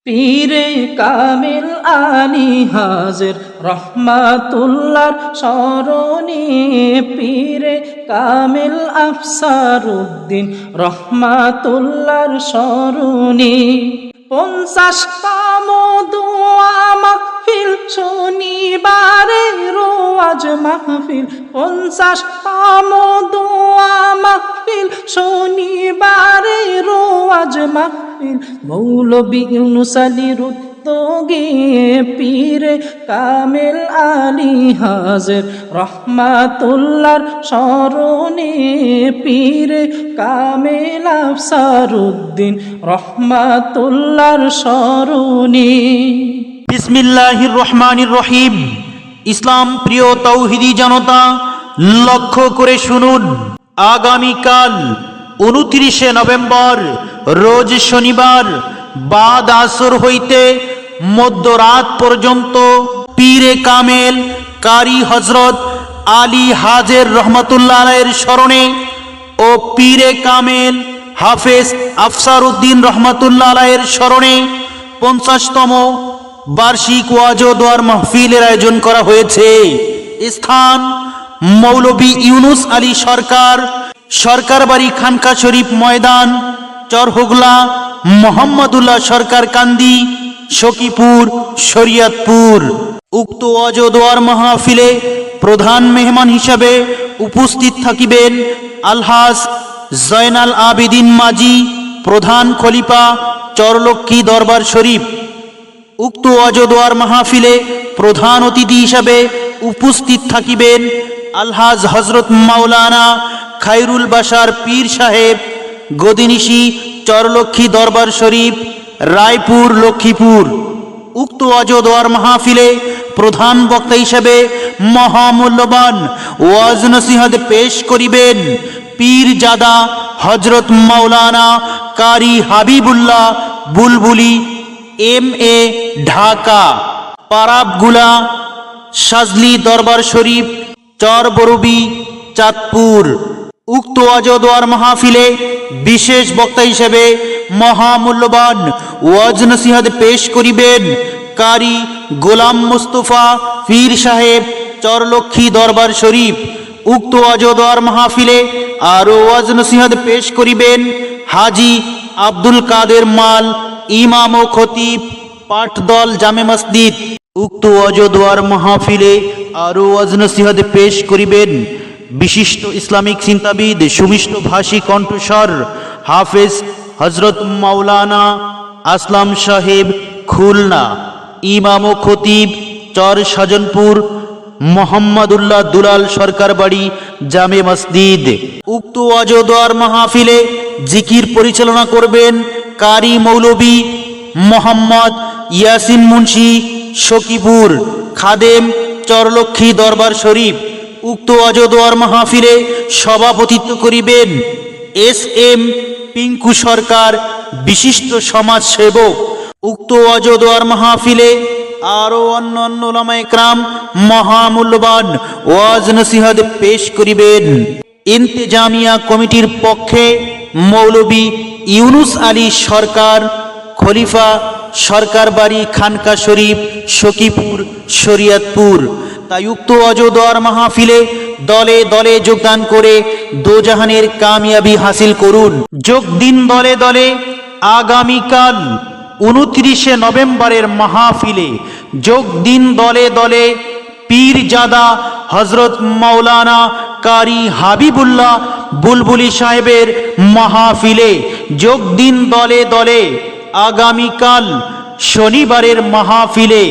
পীরে কামিল আলী হাজির রহমাতুল্লাহর স্মরণে পীরে কামিল আফসারউদ্দিন রহমাতুল্লাহর স্মরণে 50তম দোয়া মাহফিল শনিবারে রোয়াজ মাহফিল 50তম দোয়া মাহফিল শনিবারে রোয়াজ মাহফিল মৌলবী ইউনুস আলীর উদ্যোগে পীরে কামিল আলী হাজির রহমাতুল্লাহর স্মরণে পীরে কামিল আফসারউদ্দিন রহমাতুল্লাহর স্মরণে। বিসমিল্লাহির রহমানির রহিম। ইসলাম প্রিয় তাওহীদি জনতা, লক্ষ্য করে শুনুন, আগামীকাল 29শে নভেম্বর রোজ শনিবার বাদ আসর হইতে মধ্যরাত পর্যন্ত পীরে কামেল কারি হযরত আলী হাজের রহমাতুল্লাহ আলাইহির স্মরণে ও পীরে কামেল হাফেজ আফসারউদ্দিন রহমাতুল্লাহ আলাইহির স্মরণে 50তম বার্ষিক ওয়াজ ও দোয়ার মাহফিলের আয়োজন করা হয়েছে। স্থান মৌলবী ইউনুস আলী সরকার বাড়ি খানকা শরীফ ময়দান, চরহুগলা, মোহাম্মদুল্লাহ সরকার কান্দি, সখীপুর, শরীয়তপুর। উক্ত ওয়াজ ও দোয়ার মাহফিলে প্রধান মেহমান হিসাবে উপস্থিত থাকিবেন আলহাজ জয়নাল আবেদিন মাজি, প্রধান খলিফা, চরলক্ষ্মী দরবার শরীফ। উক্ত ওয়াজ ও দোয়ার মাহফিলে প্রধান অতিথি হিসাবে উপস্থিত থাকিবেন আলহাজ হযরত মাওলানা খায়রুল বাশার পীর সাহেব, গদিনিশি, চরলক্ষ্মী দরবার শরীফ, রায়পুর, লক্ষ্মীপুর। উক্ত ওয়াজ ও দোয়ার মাহফিলে প্রধান বক্তা হিসেবে মহামূল্যবান ওয়াজ নসিহত পেশ করিবেন পীরজাদা হযরত মাওলানা কারি হাবিবুল্লাহ বুলবুলি, MA, ঢাকা, পারাবগুলা, সাজলি দরবার শরীফ, চরবরবি, চাঁদপুর। উক্ত ওয়াজ ও দোয়ার মাহফিলে বিশেষ বক্তা হিসেবে মহামূল্যবান ওয়াজ নসিহত পেশ করিবেন কারি গোলাম মুস্তফা পীর সাহেব, চরলক্ষ্মী দরবার শরীফ। উক্ত ওয়াজ ও দোয়ার মাহফিলে আরো ওয়াজ নসিহত পেশ করিবেন হাজি আব্দুল কাদের মাল, ইমাম ও খতিব, পাঠদল, জামে মসজিদ। উক্ত ওয়াজ ও দোয়ার মাহফিলে আরো ওয়াজ নসিহত পেশ করিবেন বিশিষ্ট ইসলামিক চিন্তাবিদ, সুমিষ্ট ভাষী কণ্ঠস্বর হাফেজ হযরত মাওলানা আসলাম সাহেব, খুলনা, ইমাম ও খতিব, চর সাজনপুর, মোহাম্মদুল্লাহ দুলাল সরকার বাড়ি, জামে মসজিদ। উক্ত ওয়াজ ও দোয়ার মাহফিলে জিকির পরিচালনা করবেন কারি মৌলবী মোহাম্মদ ইয়াসিন মুন্সি, সখীপুর, খাদেম, চরলক্ষ্মী দরবার শরীফ। উক্ত ওয়াজ ও দোয়ার মাহফিলে সভাপতিত্ব করিবেন SM পিঙ্কু সরকার, বিশিষ্ট সমাজ সেবক। উক্ত ওয়াজ ও দোয়ার মাহফিলে আরো অন্যান্য উলামায়ে কেরাম মহামূল্যবান ওয়াজ নসিহত পেশ করিবেন। ইন্তেজামিয়া কমিটির পক্ষে মৌলবী ইউনুস আলী সরকার, খলিফা, সরকার বাড়ি খানকা শরীফ, সখীপুর, শরীয়তপুর। তাই উক্ত ওয়াজ ও দোয়ার মাহফিলে দলে দলে যোগদান করে দোজাহানের কামিয়াবি হাসিল করুন। যোগ দিন দলে দলে আগামীকাল 29শে নভেম্বরের মাহফিলে। যোগ দিন দলে দলে পীরজাদা হযরত মাওলানা কারি হাবিবুল্লাহ বুলবুলি সাহেবের মাহফিলে। যোগ দিন দলে দলে আগামীকাল শনিবারের মাহফিলে।